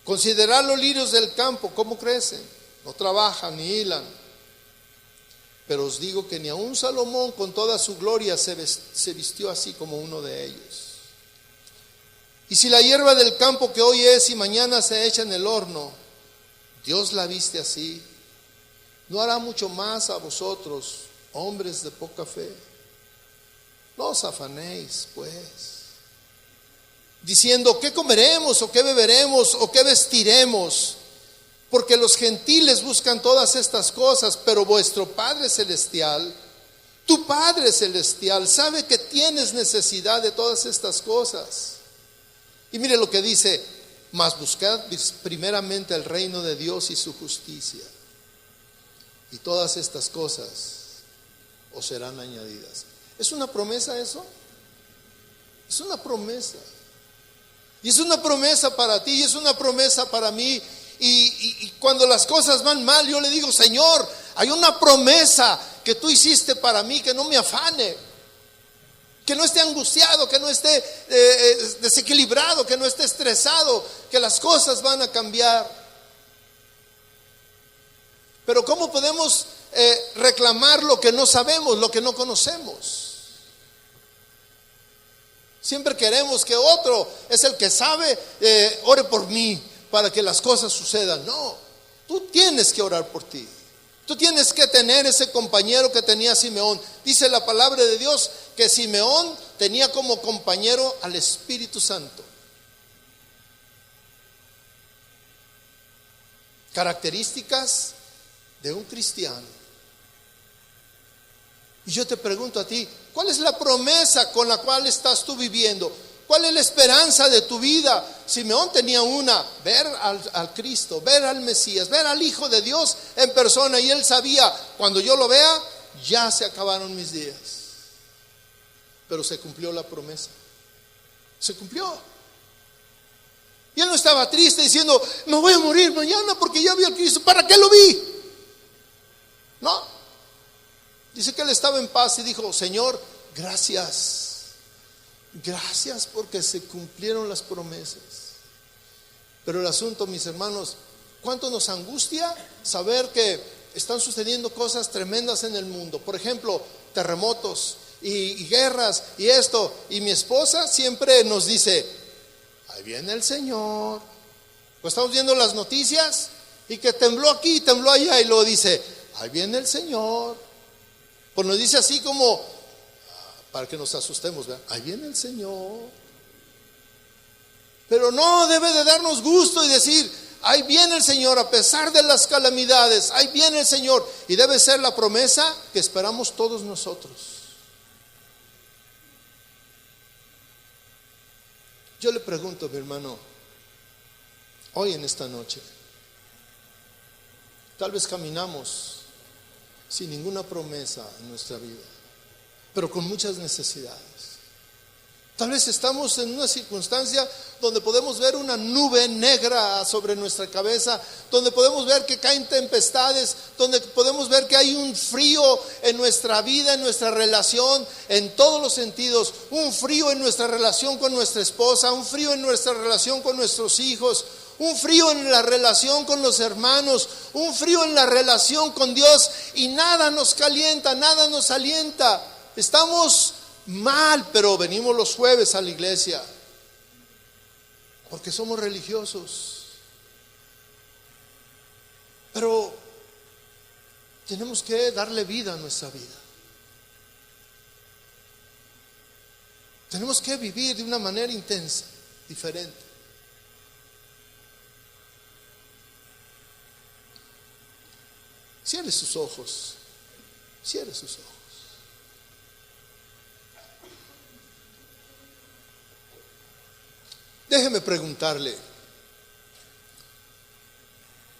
Considerad los lirios del campo, cómo crecen, no trabajan ni hilan. Pero os digo que ni aun Salomón con toda su gloria se vistió así como uno de ellos. Y si la hierba del campo que hoy es y mañana se echa en el horno, Dios la viste así, ¿no hará mucho más a vosotros, hombres de poca fe? No os afanéis, pues, diciendo, ¿qué comeremos o qué beberemos o qué vestiremos? Porque los gentiles buscan todas estas cosas, pero vuestro Padre Celestial, tu Padre Celestial, sabe que tienes necesidad de todas estas cosas. Y mire lo que dice: mas buscad primeramente el reino de Dios y su justicia, y todas estas cosas os serán añadidas. ¿Es una promesa eso? Es una promesa. Y es una promesa para ti, y es una promesa para mí. Y cuando las cosas van mal, yo le digo: Señor, hay una promesa que tú hiciste para mí, que no me afane, que no esté angustiado, que no esté desequilibrado, que no esté estresado, que las cosas van a cambiar. Pero ¿cómo podemos reclamar lo que no sabemos, lo que no conocemos? Siempre queremos que otro es el que sabe, ore por mí para que las cosas sucedan. No, tú tienes que orar por ti. Tú tienes que tener ese compañero que tenía Simeón. Dice la palabra de Dios que Simeón tenía como compañero al Espíritu Santo. Características de un cristiano. Y yo te pregunto a ti, ¿cuál es la promesa con la cual estás tú viviendo? ¿Cuál es la esperanza de tu vida? Simeón tenía una: ver al Cristo, ver al Mesías, ver al Hijo de Dios en persona. Y él sabía, cuando yo lo vea, ya se acabaron mis días. Pero se cumplió la promesa. Se cumplió. Y él no estaba triste diciendo: me voy a morir mañana porque ya vi al Cristo. ¿Para qué lo vi? No. Dice que él estaba en paz y dijo: Señor, gracias. Gracias porque se cumplieron las promesas. Pero el asunto, mis hermanos, ¿cuánto nos angustia saber que están sucediendo cosas tremendas en el mundo? Por ejemplo, terremotos y guerras y esto. Y mi esposa siempre nos dice: ahí viene el Señor. Pues estamos viendo las noticias y que tembló aquí, tembló allá, y luego dice: ahí viene el Señor. Pues nos dice así como para que nos asustemos, ¿verdad? Ahí viene el Señor. Pero no debe de darnos gusto y decir: ahí viene el Señor a pesar de las calamidades, ahí viene el Señor. Y debe ser la promesa que esperamos todos nosotros. Yo le pregunto, mi hermano, hoy en esta noche, tal vez caminamos sin ninguna promesa en nuestra vida, pero con muchas necesidades. Tal vez estamos en una circunstancia donde podemos ver una nube negra sobre nuestra cabeza, donde podemos ver que caen tempestades, donde podemos ver que hay un frío en nuestra vida, en nuestra relación, en todos los sentidos. Un frío en nuestra relación con nuestra esposa, un frío en nuestra relación con nuestros hijos, un frío en la relación con los hermanos, un frío en la relación con Dios, y nada nos calienta, nada nos alienta. Estamos mal, pero venimos los jueves a la iglesia porque somos religiosos. Pero tenemos que darle vida a nuestra vida. Tenemos que vivir de una manera intensa, diferente. Cierre sus ojos. Cierre sus ojos. Déjeme preguntarle,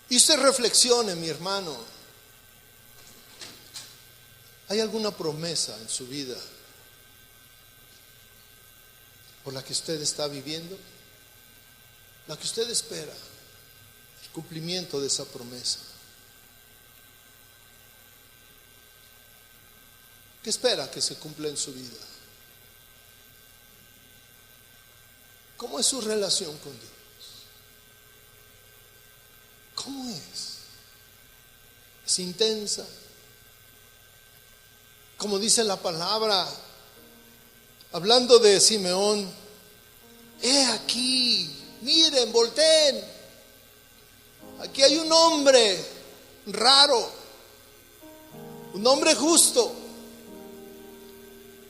y usted reflexione, mi hermano, ¿hay alguna promesa en su vida por la que usted está viviendo? La que usted espera, el cumplimiento de esa promesa. ¿Qué espera que se cumpla en su vida? ¿Cómo es su relación con Dios? ¿Cómo es? ¿Es intensa? Como dice la palabra, hablando de Simeón: he aquí, miren, volteen, aquí hay un hombre raro, un hombre justo,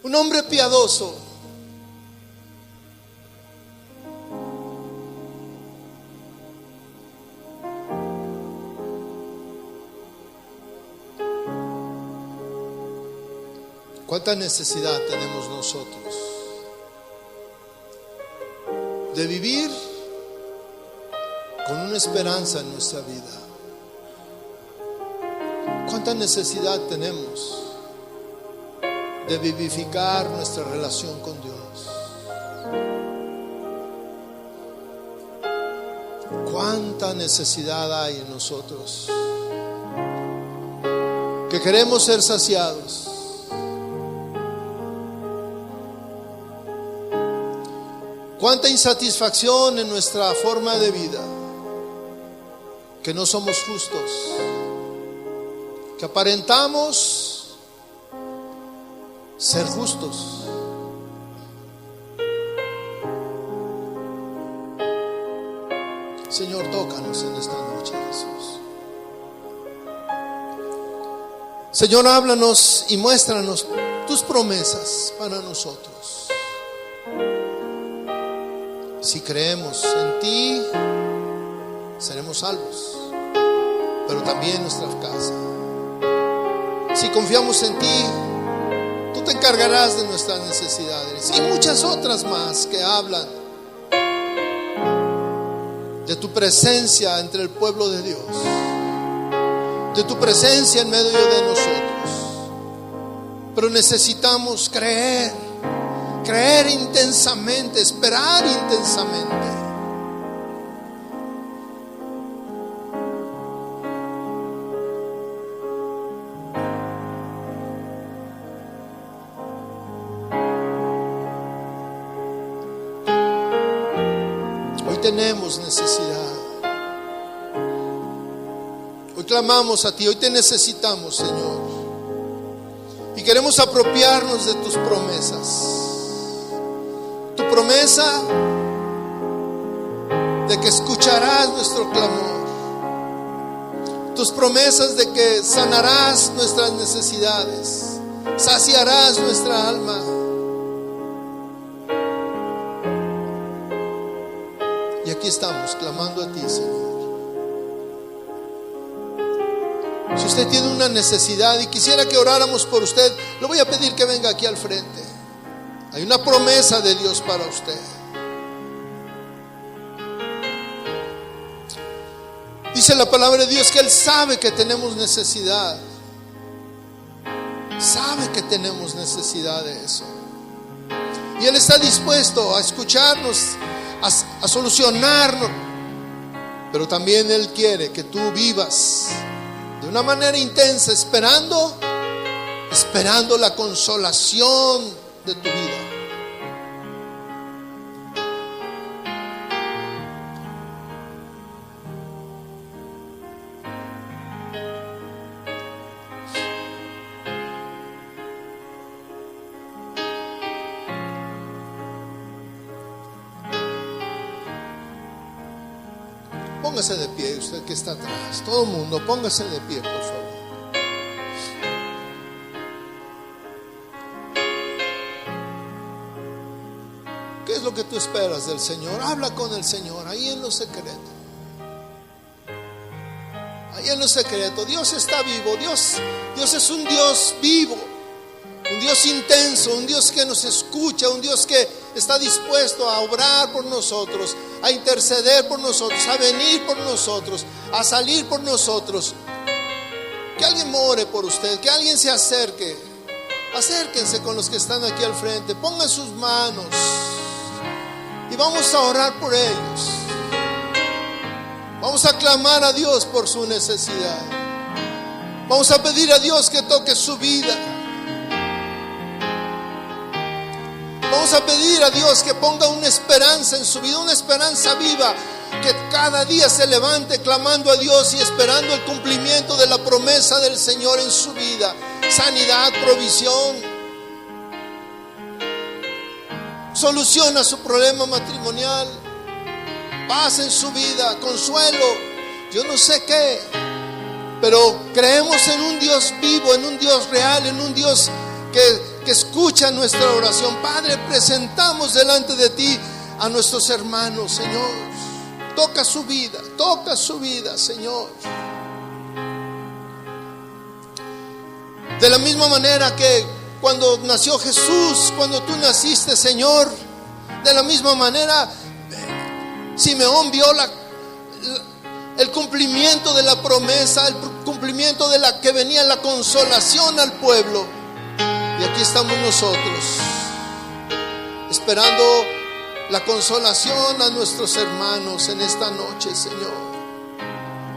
un hombre piadoso. ¿Cuánta necesidad tenemos nosotros de vivir con una esperanza en nuestra vida? ¿Cuánta necesidad tenemos de vivificar nuestra relación con Dios? ¿Cuánta necesidad hay en nosotros que queremos ser saciados? Cuánta insatisfacción en nuestra forma de vida, que no somos justos, que aparentamos ser justos. Señor, tócanos en esta noche, Jesús. Señor, háblanos y muéstranos tus promesas para nosotros. Si creemos en ti, seremos salvos, pero también nuestra casa. Si confiamos en ti, te encargarás de nuestras necesidades. Y muchas otras más que hablan de tu presencia entre el pueblo de Dios, de tu presencia en medio de nosotros. Pero necesitamos creer intensamente, esperar intensamente. Hoy tenemos necesidad. Hoy clamamos a ti, hoy te necesitamos, Señor. Y queremos apropiarnos de tus promesas. Tu promesa de que escucharás nuestro clamor. Tus promesas de que sanarás nuestras necesidades, saciarás nuestra alma. Y aquí estamos clamando a ti, Señor. Si usted tiene una necesidad y quisiera que oráramos por usted, le voy a pedir que venga aquí al frente. Hay una promesa de Dios para usted. Dice la palabra de Dios que Él sabe que tenemos necesidad. Sabe que tenemos necesidad de eso. Y Él está dispuesto a escucharnos, a solucionarnos. Pero también Él quiere que tú vivas de una manera intensa, esperando la consolación de tu vida. Póngase de pie, usted que está atrás. Todo el mundo, póngase de pie, por favor. ¿Qué es lo que tú esperas del Señor? Habla con el Señor, ahí en lo secreto. Ahí en lo secreto. Dios está vivo. Dios es un Dios vivo. Un Dios intenso, un Dios que nos escucha, un Dios que está dispuesto a obrar por nosotros, a interceder por nosotros, a venir por nosotros, a salir por nosotros. Que alguien ore por usted, que alguien se acerque. Acérquense con los que están aquí al frente, pongan sus manos y vamos a orar por ellos. Vamos a clamar a Dios por su necesidad. Vamos a pedir a Dios que toque su vida. Vamos a pedir a Dios que ponga una esperanza en su vida, una esperanza viva, que cada día se levante clamando a Dios y esperando el cumplimiento de la promesa del Señor en su vida. Sanidad, provisión, solución a su problema matrimonial, paz en su vida, consuelo, yo no sé qué, pero creemos en un Dios vivo, en un Dios real, en un Dios que escucha nuestra oración. Padre, presentamos delante de ti a nuestros hermanos, Señor. Toca su vida, Señor. De la misma manera que cuando nació Jesús, cuando tú naciste, Señor, de la misma manera Simeón vio el cumplimiento de la promesa, el cumplimiento de la que venía la consolación al pueblo. Y aquí estamos nosotros, esperando la consolación a nuestros hermanos en esta noche, Señor.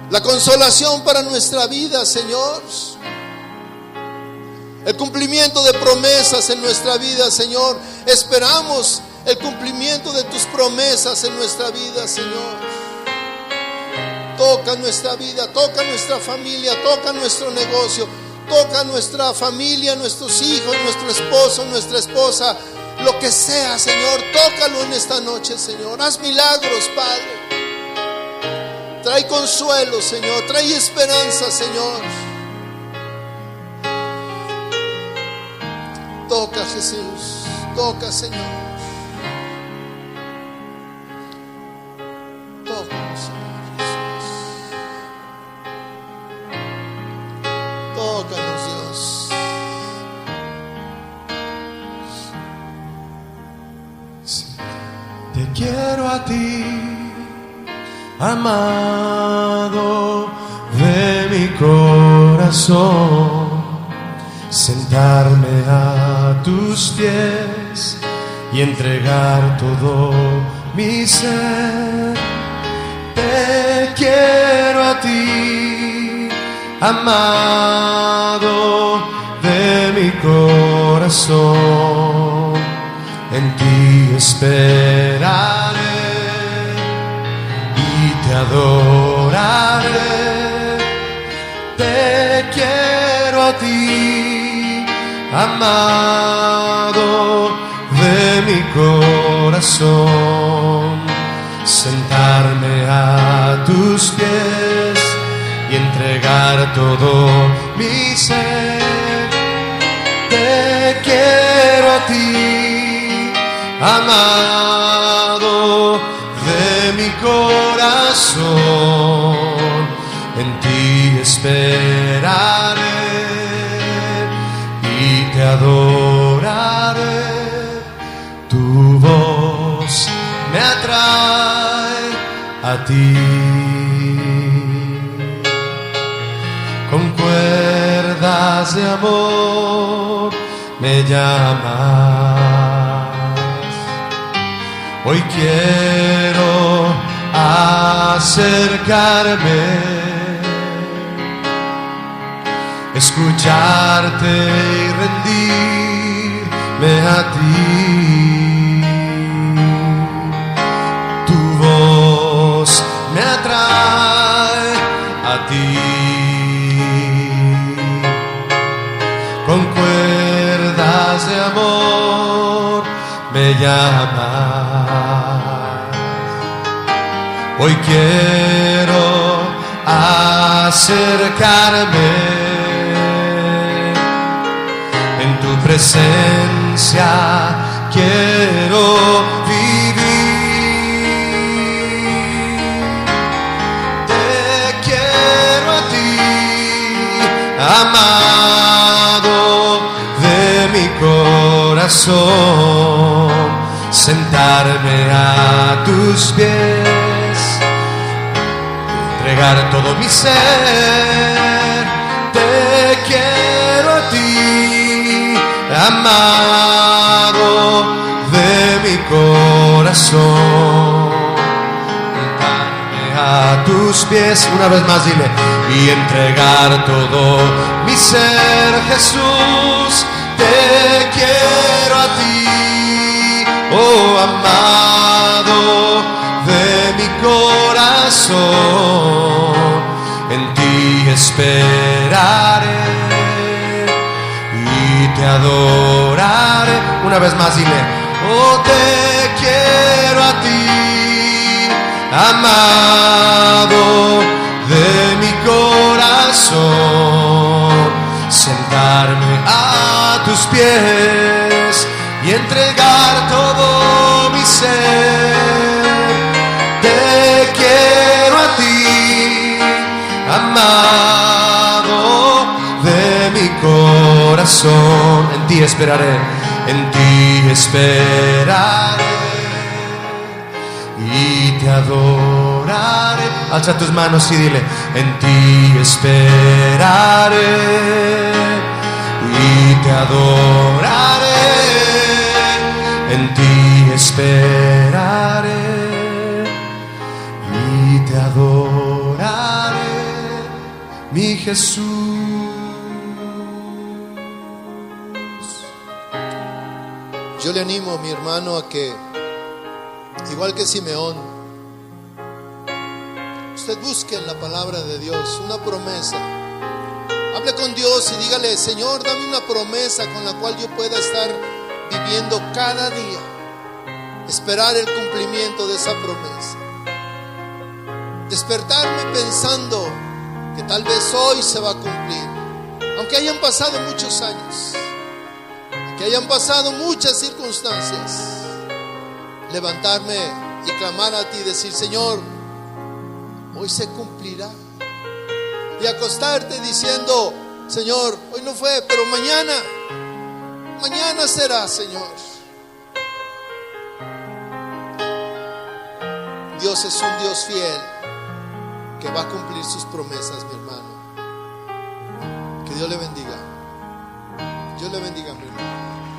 La consolación para nuestra vida, Señor. El cumplimiento de promesas en nuestra vida, Señor. Esperamos el cumplimiento de tus promesas en nuestra vida, Señor. Toca nuestra vida, toca nuestra familia, toca nuestro negocio. Toca nuestra familia, nuestros hijos, nuestro esposo, nuestra esposa, lo que sea, Señor, tócalo en esta noche, Señor. Haz milagros, Padre. Trae consuelo, Señor. Trae esperanza, Señor. Toca, Jesús. Toca, Señor. Tócanos, Señor Jesús. Tócanos, Dios. quiero a ti, amado de mi corazón, sentarme a tus pies y entregar todo mi ser. Te quiero a ti, amado de mi corazón, en ti esperaré y te adoraré. Te quiero a ti, amado de mi corazón, sentarme a tus pies y entregar todo mi ser. Te quiero a ti, amado de mi corazón, en ti esperaré y te adoraré. Tu voz me atrae a ti, con cuerdas de amor me llamas. Hoy quiero acercarme, escucharte y rendirme a ti. Tu voz me atrae a ti, con cuerdas de amor me llamas. Hoy quiero acercarme, en tu presencia quiero vivir. Te quiero a ti, amado de mi corazón, sentarme a tus pies, entregar todo mi ser. Te quiero a ti, amado de mi corazón, sentarme a tus pies, una vez más dile, y entregar todo mi ser. Jesús, te quiero a ti, oh amado de mi corazón, en ti esperaré y te adoraré. Una vez más dile, oh te quiero a ti, amado de mi corazón, sentarme a tus pies y entregar todo mi ser. Te quiero a ti, amado de mi corazón, en ti esperaré, en ti esperaré y te adoraré. Alza tus manos y dile, en ti esperaré y te adoraré, en ti esperaré y te adoraré, mi Jesús. Yo le animo a mi hermano a que, igual que Simeón, usted busque en la palabra de Dios una promesa. Hable con Dios y dígale, Señor, dame una promesa con la cual yo pueda estar viviendo cada día, esperar el cumplimiento de esa promesa, despertarme pensando que tal vez hoy se va a cumplir, aunque hayan pasado muchos años, aunque hayan pasado muchas circunstancias. Levantarme y clamar a ti y decir, Señor, hoy se cumplirá. Y acostarte diciendo, Señor, hoy no fue, pero mañana será, Señor. Dios es un Dios fiel que va a cumplir sus promesas, mi hermano. Que Dios le bendiga. Dios le bendiga, mi hermano.